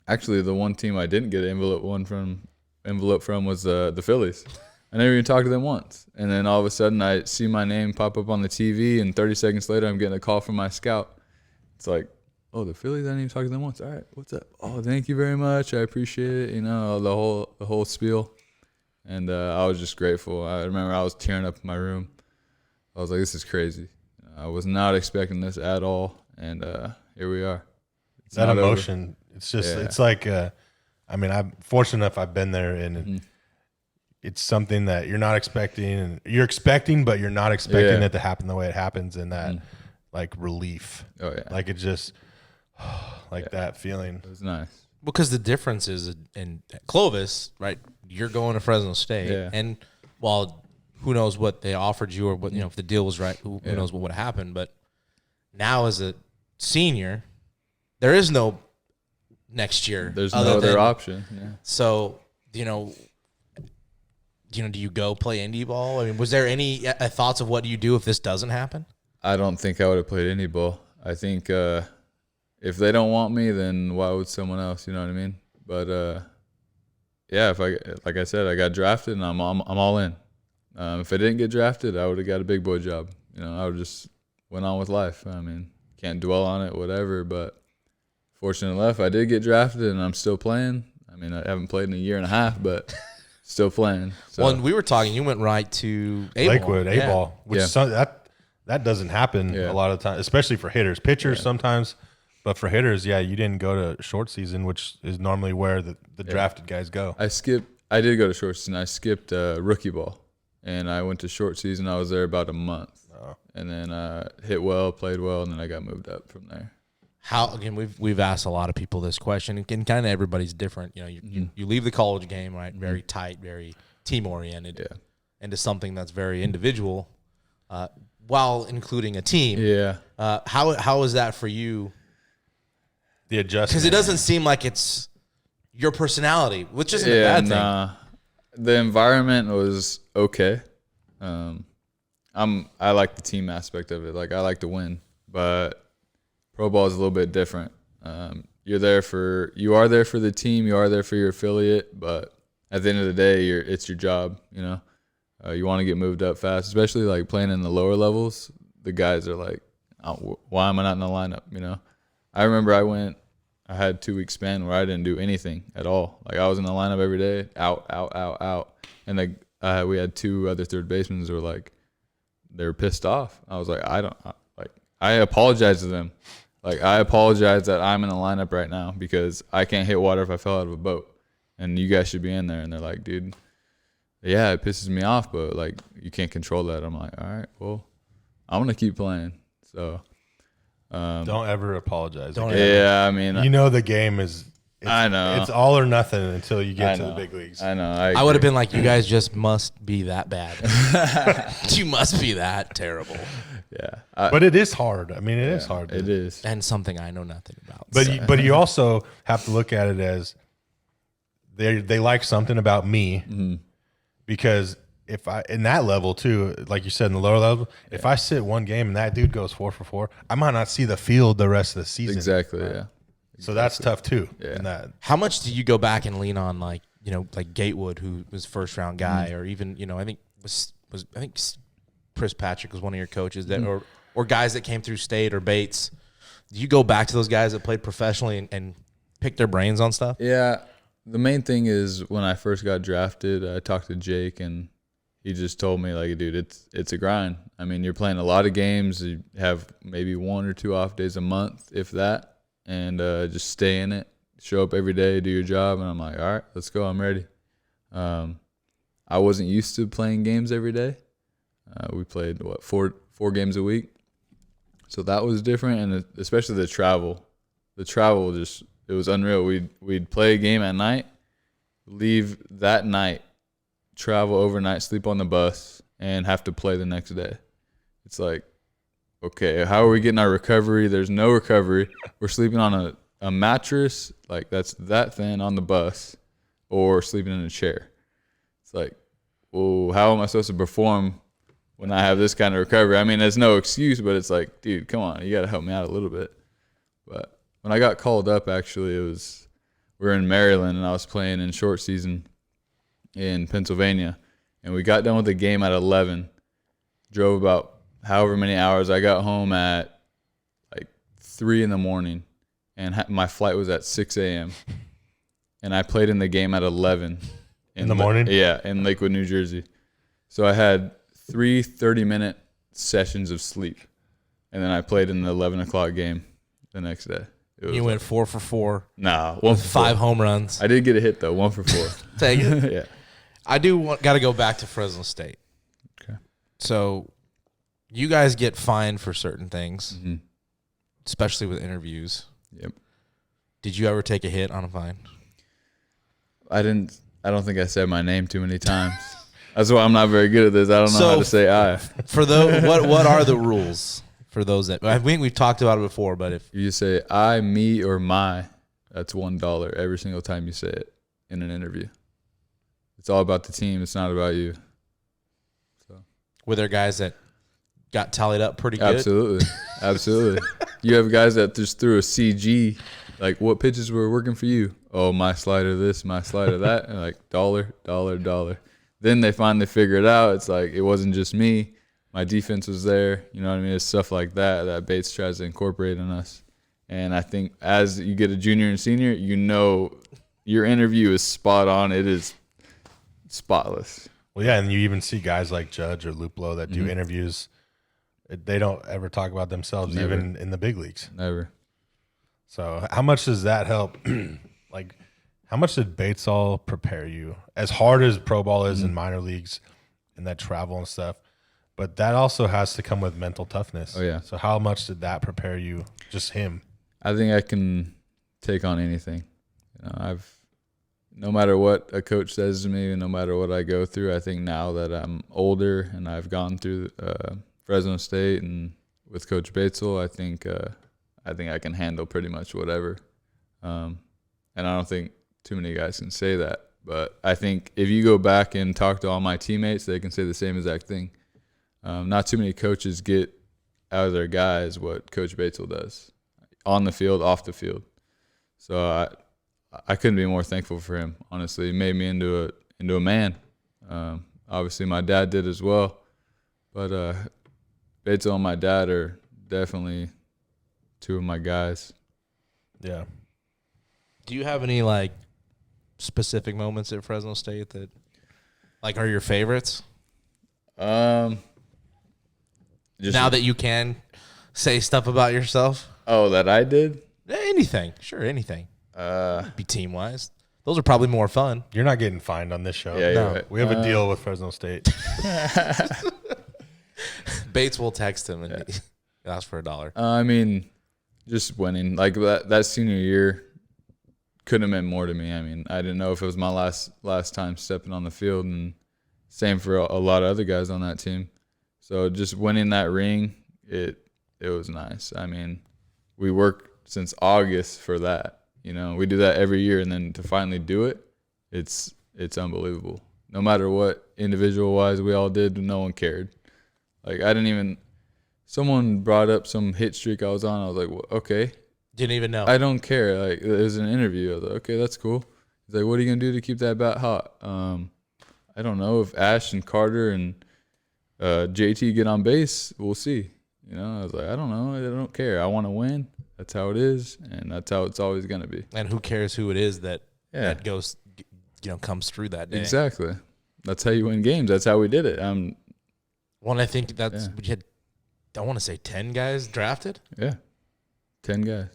Actually, the one team I didn't get an envelope from was the Phillies. I never even talked to them once. And then all of a sudden, I see my name pop up on the TV, and 30 seconds later, I'm getting a call from my scout. It's like, oh, the Phillies, I didn't even talk to them once. All right, what's up? Oh, thank you very much. I appreciate it. The whole spiel. And I was just grateful. I remember I was tearing up in my room. I was like, this is crazy. I was not expecting this at all. And here we are. It's that not emotion, over. It's just, it's like, I'm fortunate enough I've been there, and it's something that you're not expecting, and you're expecting, but you're not expecting it to happen the way it happens, and that like relief. Oh, yeah. Like it just, that feeling. It was nice. Because the difference is in Clovis, right? You're going to Fresno State, and while who knows what they offered you or what if the deal was right, who knows what would have happened. But now as a senior, there is no next year. There's no other option. Yeah. So do you go play indie ball? I mean, was there any thoughts of what do you do if this doesn't happen? I don't think I would have played indie ball. I think if they don't want me, then why would someone else? You know what I mean? But like I said, I got drafted, and I'm all in. If I didn't get drafted, I would have got a big boy job. I would just went on with life. I mean, can't dwell on it, whatever. But fortunate enough, I did get drafted, and I'm still playing. I mean, I haven't played in a year and a half, but still playing. So. Well, we were talking. You went right to Lakewood A-ball, which that doesn't happen a lot of the time, especially for hitters. Pitchers sometimes. But for hitters, you didn't go to short season, which is normally where the drafted guys go. I did go to short season. I skipped rookie ball, and I went to short season. I was there about a month, and then hit well, played well, and then I got moved up from there. We've asked a lot of people this question, and kind of everybody's different. You leave the college game, right, very tight, very team oriented, into something that's very individual, while including a team. Yeah. How is that for you? The adjustment, because it doesn't seem like it's your personality, which isn't a bad thing. The environment was okay. I like the team aspect of it. Like I like to win, but pro ball is a little bit different. You are there for the team. You are there for your affiliate, but at the end of the day, it's your job. You want to get moved up fast, especially like playing in the lower levels. The guys are like, why am I not in the lineup? I remember I had 2 week span where I didn't do anything at all. Like I was in the lineup every day, out. And we had 2 other third basemen who were like, they were pissed off. I was like, I apologize to them. Like I apologize that I'm in the lineup right now because I can't hit water if I fell out of a boat. And you guys should be in there. And they're like, dude, yeah, it pisses me off, but like you can't control that. I'm like, all right, well, I'm gonna keep playing. So don't ever apologize. I mean, the game is. I know it's all or nothing until you get to the big leagues. I know. I would have been like, you guys just must be that bad. You must be that terrible. Yeah, but it is hard. I mean, it is hard. It is, and something I know nothing about. But you also have to look at it as they like something about me, because if I in that level too, like you said in the lower level, if I sit one game and that dude goes 4 for 4, I might not see the field the rest of the season. Exactly. Yeah. So that's tough too. Yeah. In that. How much do you go back and lean on like Gatewood, who was first round guy, or even I think Chris Patrick was one of your coaches that, or guys that came through state, or Bates. Do you go back to those guys that played professionally and pick their brains on stuff? Yeah, The main thing is when I first got drafted, I talked to Jake, and he just told me, like, dude, it's a grind. I mean, you're playing a lot of games. You have maybe 1 or 2 off days a month, if that, and just stay in it. Show up every day, do your job, and I'm like, all right, let's go. I'm ready. I wasn't used to playing games every day. We played, four games a week. So that was different, and especially the travel. The travel it was unreal. We'd play a game at night, leave that night, travel overnight, sleep on the bus, and have to play the next day. It's like, okay, how are we getting our recovery? There's no recovery. We're sleeping on a mattress, like that's that thin on the bus, or sleeping in a chair. It's like, whoa, how am I supposed to perform when I have this kind of recovery? I mean, there's no excuse, but it's like, dude, come on, you got to help me out a little bit. But when I got called up, actually, we were in Maryland, and I was playing in short season in Pennsylvania, and we got done with the game at 11, drove about however many hours. I got home at like 3 in the morning, and my flight was at 6 a.m., and I played in the game at 11. In the morning? Yeah, in Lakewood, New Jersey. So I had 3 30-minute sessions of sleep, and then I played in the 11 o'clock game the next day. You went 4 for 4. Nah, 1 for 5 4. home runs. I did get a hit, though, 1 for 4. Take it. Yeah. I got to go back to Fresno State. Okay. So you guys get fined for certain things, Mm-hmm. especially with interviews. Yep. Did you ever take a hit on a fine? I don't think I said my name too many times. That's why I'm not very good at this. I don't know how to say I. For those, what are the rules for those that I think we've talked about it before? But if You say I, me, or my, that's $1 every single time you say it in an interview. It's all about the team. It's not about you. were there guys that got tallied up pretty good? Absolutely. You have guys that just threw a CG, like, what pitches were working for you? Oh, my slider this, my slider that, and like $. Then they finally figure it out. It's like, it wasn't just me. My defense was there. You know what I mean? It's stuff like that Bates tries to incorporate in us. And I think as you get a junior and senior, you know your interview is spot on. It is spotless. Well, yeah, and you even see guys like Judge or Luplo that do interviews. They don't ever talk about themselves, Never. even in the big leagues. Never. So how much does that help? Like, how much did Bates all prepare you? As hard as pro ball is in minor leagues and that travel and stuff, but that also has to come with mental toughness. Oh, yeah. So how much did that prepare you, just him? I think I can take on anything. You know, no matter what a coach says to me, no matter what I go through, I think now that I'm older and I've gone through Fresno State and with Coach Batesel, I think I can handle pretty much whatever. And I don't think too many guys can say that. But I think if you go back and talk to all my teammates, they can say the same exact thing. Not too many coaches get out of their guys what Coach Batesel does, on the field, off the field. So I couldn't be more thankful for him. Honestly, he made me into a man. Obviously, my dad did as well, but Batesel and my dad are definitely two of my guys. Yeah. Do you have any like specific moments at Fresno State that like are your favorites? Just Now that you can say stuff about yourself? that I did? Anything. Sure, anything. Be team wise. Those are probably more fun. You're not getting fined on this show. Yeah, No. you're right. We have a deal with Fresno State. Bates will text him and he asks for $1. I mean, just winning. Like that senior year couldn't have meant more to me. I mean, I didn't know if it was my last time stepping on the field, and same for a lot of other guys on that team. So just winning that ring, it was nice. I mean, we worked since August for that. You know, we do that every year, and then to finally do it, it's unbelievable. No matter what individual-wise we all did, no one cared. Like, someone brought up some hit streak I was on. I was like, well, okay. Didn't even know. I don't care. Like, it was an interview. I was like, okay, that's cool. He's like, what are you going to do to keep that bat hot? I don't know. If Ash and Carter and JT get on base, we'll see. You know, I was like, I don't know. I don't care. I want to win. That's how it is, and that's how it's always going to be. And who cares who it is that that goes, comes through that day. Exactly. That's how you win games. That's how we did it. Well, I think we had, I want to say 10 guys drafted. Yeah. 10 guys.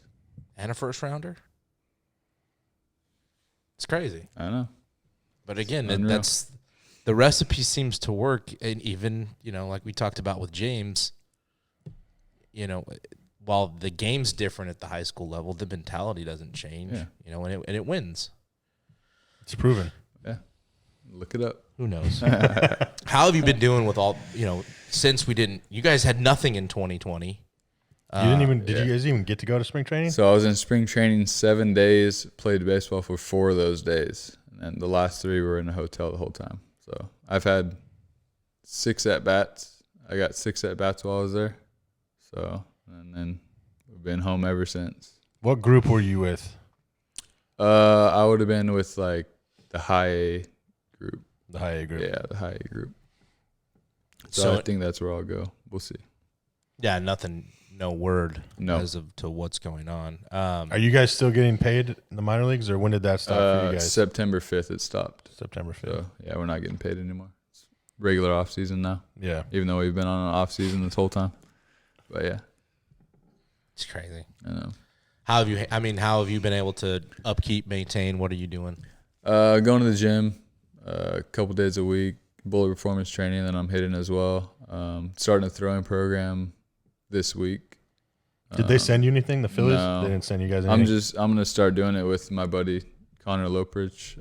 And a first rounder. It's crazy. I know. But again, that's the recipe seems to work. And even, like we talked about with James, while the game's different at the high school level, the mentality doesn't change, and it wins. It's proven. Yeah. Look it up. Who knows? How have you been doing with all, since you guys had nothing in 2020. Did you guys even get to go to spring training? So I was in spring training 7 days, played baseball for 4 of those days. And the last 3 were in a hotel the whole time. So I've had 6 at-bats. I got 6 at-bats while I was there. So, and then we've been home ever since. What group were you with? I would have been with like the high A group. The high A group. Yeah, the high A group. So I think that's where I'll go. We'll see. Yeah, no word as of to what's going on. Are you guys still getting paid in the minor leagues, or when did that stop for you guys? September 5th it stopped. September 5th. So, yeah, we're not getting paid anymore. It's regular off season now. Yeah. Even though we've been on an off season this whole time. But yeah. It's crazy. I know. How have you been able to upkeep, maintain? What are you doing? Going to the gym a couple days a week, bullet performance training, then I'm hitting as well. Starting a throwing program this week. Did they send you anything? The Phillies? No. They didn't send you guys anything? I'm gonna start doing it with my buddy Connor Lopridge.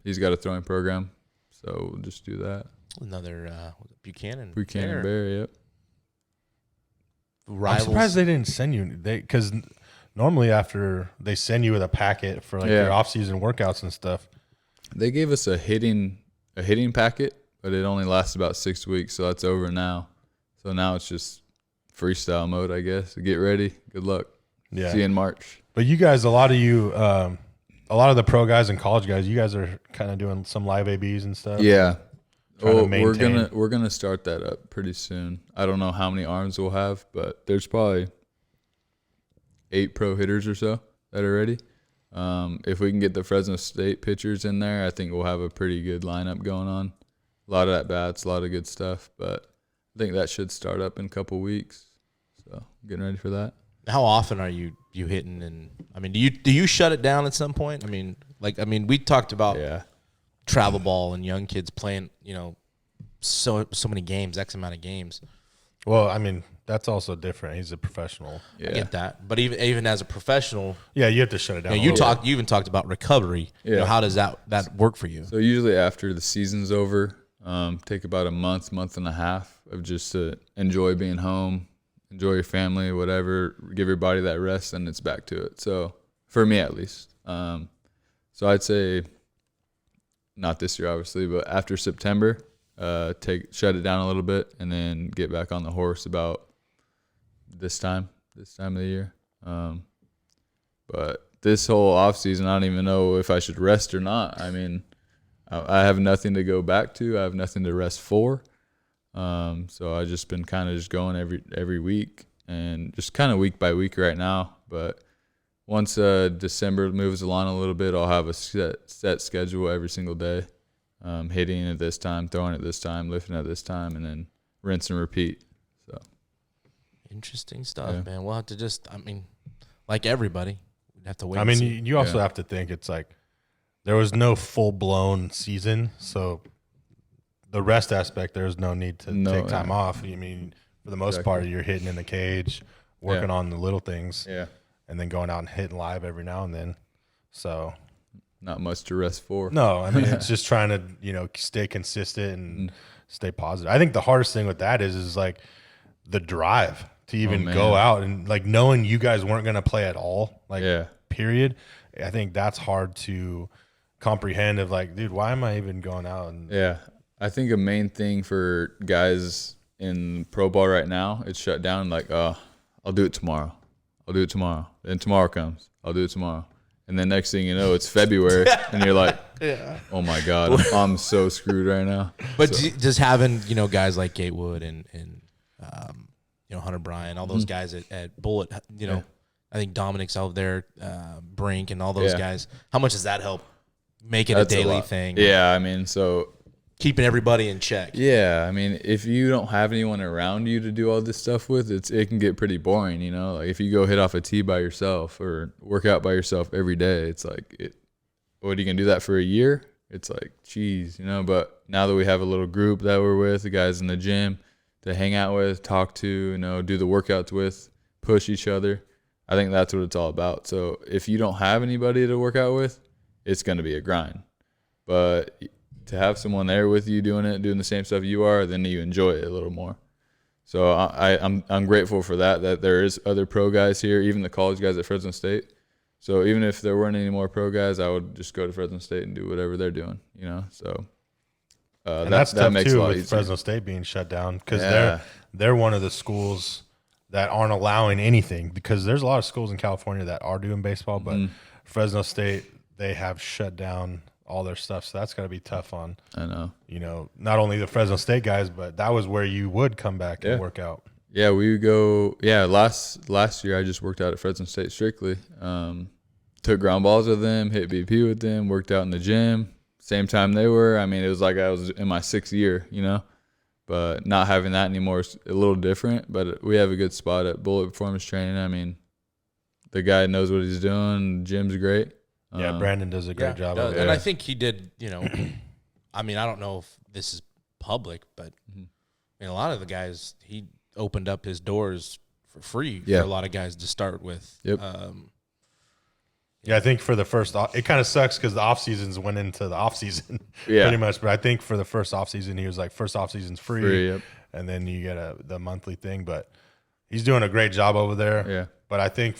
He's got a throwing program, so we'll just do that. Another Buchanan Bear, yep. I'm surprised they didn't send you because normally after they send you with a packet for like your off-season workouts and stuff. They gave us a hitting packet, but it only lasts about 6 weeks, so that's over now. So now it's just freestyle mode, I guess. Get ready. Good luck. Yeah. See you in March. But you guys, a lot of the pro guys and college guys, you guys are kind of doing some live ABs and stuff. Yeah. We're gonna start that up pretty soon. I don't know how many arms we'll have, but there's probably 8 pro hitters or so that are ready. If we can get the Fresno State pitchers in there, I think we'll have a pretty good lineup going on. A lot of at-bats, a lot of good stuff, but I think that should start up in a couple weeks. So getting ready for that. How often are you hitting? And do you shut it down at some point? We talked about travel ball and young kids playing, so many games, X amount of games. Well, that's also different. He's a professional. Yeah. I get that, but even as a professional, you have to shut it down. You even talked about recovery. Yeah. How does that work for you? So usually after the season's over, take about a month and a half of just to enjoy being home, enjoy your family, whatever, give your body that rest, and it's back to it. So for me at least. So I'd say not this year obviously, but after September, shut it down a little bit and then get back on the horse about this time of the year. But this whole off season, I don't even know if I should rest or not. I have nothing to go back to. I have nothing to rest for. So I just been kind of just going every week and just kind of week by week right now. But once December moves along a little bit, I'll have a set schedule every single day. Hitting at this time, throwing at this time, lifting at this time, and then rinse and repeat. So interesting stuff, man. We'll have to like everybody, we'd have to wait. You also have to think it's like there was no full-blown season, so the rest aspect, there's no need to take time off. For the most part, you're hitting in the cage, working on the little things, and then going out and hitting live every now and then. So not much to rest for. No, it's just trying to, stay consistent and stay positive. I think the hardest thing with that is like the drive to even go out and like knowing you guys weren't going to play at all, period. I think that's hard to comprehend of like, dude, why am I even going out? I think a main thing for guys in pro ball right now, it's shut down like, I'll do it tomorrow. Then tomorrow comes. I'll do it tomorrow. And then next thing you know, it's February, and you're like, oh, my God, I'm so screwed right now. But just having, guys like Gatewood and Hunter Bryan, all those guys at Bullet, I think Dominic's out there, Brink, and all those guys, how much does that help Make it a daily thing. Yeah, I mean, so keeping everybody in check. Yeah, I mean, if you don't have anyone around you to do all this stuff with, it can get pretty boring, you know? Like if you go hit off a tee by yourself or work out by yourself every day, it's like, what are you going to do that for a year? It's like, geez, you know? But now that we have a little group that we're with, the guys in the gym to hang out with, talk to, you know, do the workouts with, push each other, I think that's what it's all about. So if you don't have anybody to work out with, it's going to be a grind. But to have someone there with you doing the same stuff you are, then you enjoy it a little more. So I'm grateful for that there is other pro guys here, even the college guys at Fresno State. So even if there weren't any more pro guys, I would just go to Fresno State and do whatever they're doing, you know. So and that's tough makes too, with Fresno State being shut down because they're one of the schools that aren't allowing anything, because there's a lot of schools in California that are doing baseball, but Fresno State, they have shut down all their stuff, so that's got to be tough on. I know. You know, not only the Fresno State guys, but that was where you would come back and work out. Yeah, we would go. Yeah, last year I just worked out at Fresno State strictly. Took ground balls with them, hit BP with them, worked out in the gym. Same time they were. I mean, it was like I was in my 6th year, you know. But not having that anymore is a little different. But we have a good spot at Bullet Performance Training. I mean, the guy knows what he's doing. The gym's great. Yeah, Brandon does a great job of it. And I think he did, you know, I mean, I don't know if this is public, but I mean, a lot of the guys, he opened up his doors for free for a lot of guys to start with. Yep. Yeah, I think for the first, it kind of sucks because the off seasons went into the off season pretty much. But I think for the first off season, he was like, first off season's free, and then you get the monthly thing. But he's doing a great job over there. Yeah. But I think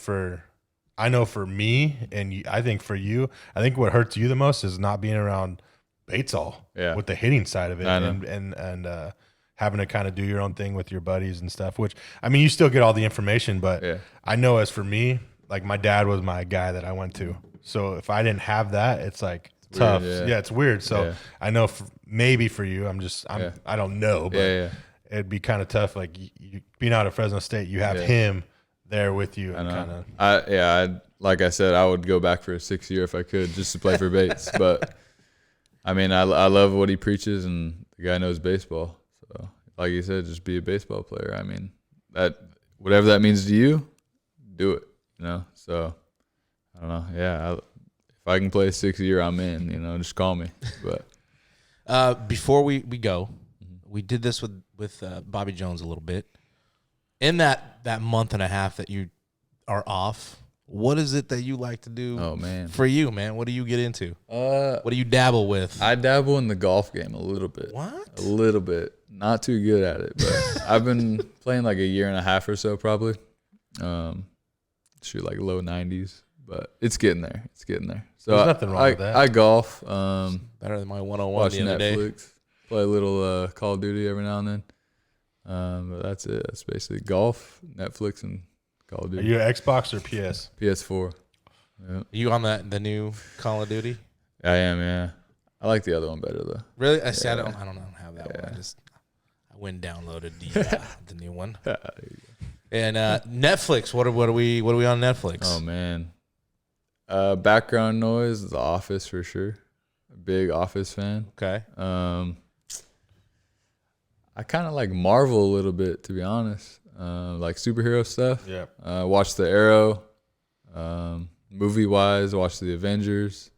I know for me, and I think for you, I think what hurts you the most is not being around Bates all with the hitting side of it, and having to kind of do your own thing with your buddies and stuff. Which, I mean, you still get all the information, but I know as for me, like my dad was my guy that I went to. So if I didn't have that, it's like tough. Weird, it's weird. So I know maybe for you, I don't know, but it'd be kind of tough. Like you being out of Fresno State, you have him there with you, and kind of. Like I said, I would go back for a 6th year if I could, just to play for Bates. But I mean, I love what he preaches, and the guy knows baseball. So, like you said, just be a baseball player. I mean, whatever that means to you, do it. You know. So I don't know. Yeah, if I can play a 6th year, I'm in. You know, just call me. But before we go, we did this with Bobby Jones a little bit. In that month and a half that you are off, what is it that you like to do? Oh man, for you, man, what do you get into? What do you dabble with? I dabble in the golf game a little bit. What? A little bit. Not too good at it, but I've been playing like a year and a half or so, probably. Shoot like low 90s, but it's getting there. It's getting there. So there's nothing wrong with that. I golf. Better than my 101 watch the other Netflix. day. Play a little Call of Duty every now and then. But that's it. That's basically golf, Netflix, and Call of Are Duty. you PS or PS? PS4. Yeah. You on the new Call of Duty? I am, yeah. I like the other one better though. Really? I don't have that one. I went and downloaded the new one. And Netflix. What are we on Netflix? Oh man. Background noise, The Office for sure. A big Office fan. Okay. I kind of like Marvel a little bit, to be honest. Like superhero stuff. Yeah. Watch The Arrow. Movie wise, watch The Avengers.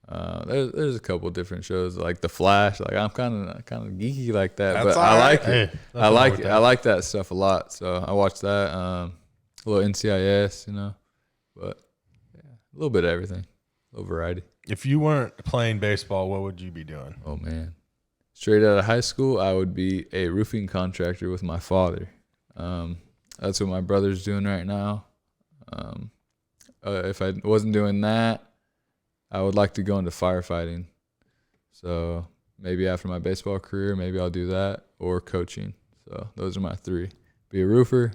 There's a couple different shows like The Flash. Like I'm kind of geeky like that, That's but I like Hey, it. I like that stuff a lot. So I watch that. A little NCIS, you know, but yeah, a little bit of everything, a little variety. If you weren't playing baseball, what would you be doing? Oh man, straight out of high school, I would be a roofing contractor with my father. That's what my brother's doing right now. If I wasn't doing that, I would like to go into firefighting. So maybe after my baseball career, maybe I'll do that, or coaching. So those are my 3: be a roofer,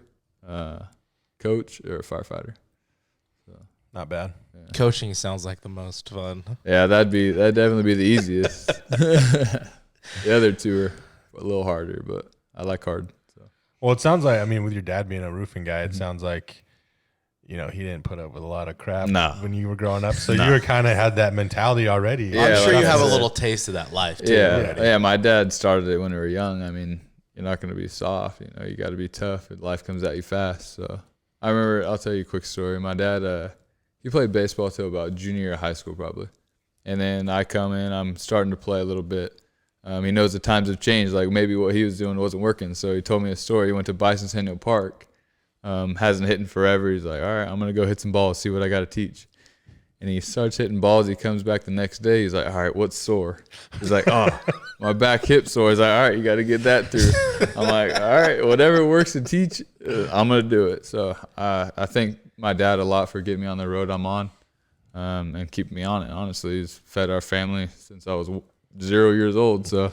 coach, or a firefighter. So Not bad. yeah. Coaching sounds like the most fun. Yeah, that'd definitely be the easiest. The other 2 are a little harder, but I like hard. So Well, it sounds like, I mean, with your dad being a roofing guy, it sounds like, you know, he didn't put up with a lot of crap No. when you were growing up. So you were kind of had that mentality already. Yeah, I'm sure like you I have a said. little taste of that life too. Yeah. My dad started it when we were young. I mean, you're not going to be soft. You know, you got to be tough. Life comes at you fast. So I remember, I'll tell you a quick story. My dad, he played baseball till about junior year of high school probably. And then I come in, I'm starting to play a little bit. He knows the times have changed. Like maybe what he was doing wasn't working. So he told me a story. He went to Bicentennial Park. Hasn't hit in forever. He's like, all right, I'm going to go hit some balls, see what I got to teach. And he starts hitting balls. He comes back the next day. He's like, all right, what's sore? He's like, oh, my back hip sore. He's like, all right, you got to get that through. I'm like, all right, whatever works to teach, I'm going to do it. So I thank my dad a lot for getting me on the road I'm on and keeping me on it. Honestly, he's fed our family since I was 0 years old. So,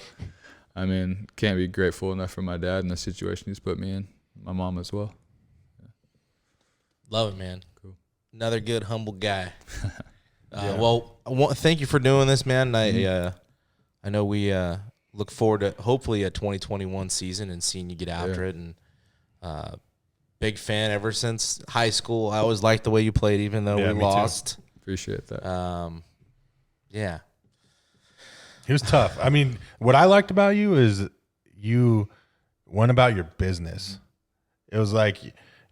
I mean, can't be grateful enough for my dad and the situation he's put me in. My mom as well. Love it, man. Cool. Another good, humble guy. Well, thank you for doing this, man. I know we look forward to hopefully a 2021 season and seeing you get after it. And big fan ever since high school. I always liked the way you played, even though we me lost. too. Appreciate that. Yeah. He was tough. I mean, what I liked about you is you went about your business. It was like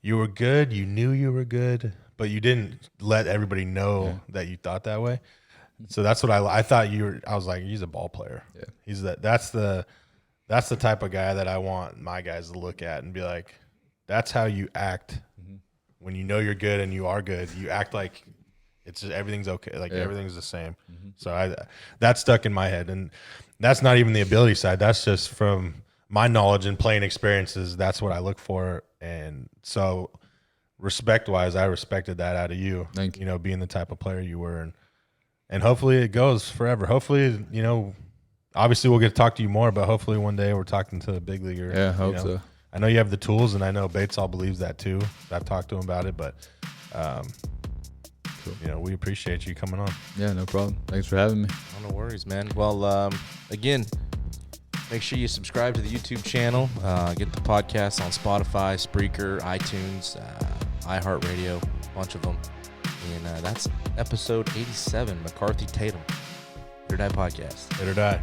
you were good. You knew you were good, but you didn't let everybody know that you thought that way. So that's what I thought you were. I was like, he's a ball player. Yeah. He's that's the type of guy that I want my guys to look at and be like, that's how you act when you know you're good and you are good. You act like it's just, everything's okay. Like everything's the same. So that stuck in my head, and that's not even the ability side. That's just from my knowledge and playing experiences. That's what I look for. And so respect wise, I respected that out of you. Thank you. You know, being the type of player you were, and hopefully it goes forever. Hopefully, you know, obviously we'll get to talk to you more, but hopefully one day we're talking to a big leaguer. Yeah, hope you know. so. I know you have the tools, and I know Bates all believes that too. I've talked to him about it, but you know, we appreciate you coming on. Yeah, no problem. Thanks for having me. Oh, no worries, man. Well, again, make sure you subscribe to the YouTube channel. Get the podcast on Spotify, Spreaker, iTunes, iHeartRadio, a bunch of them. And that's episode 87, McCarthy Tatum, HIT.OR.DIE podcast. HIT.OR.DIE.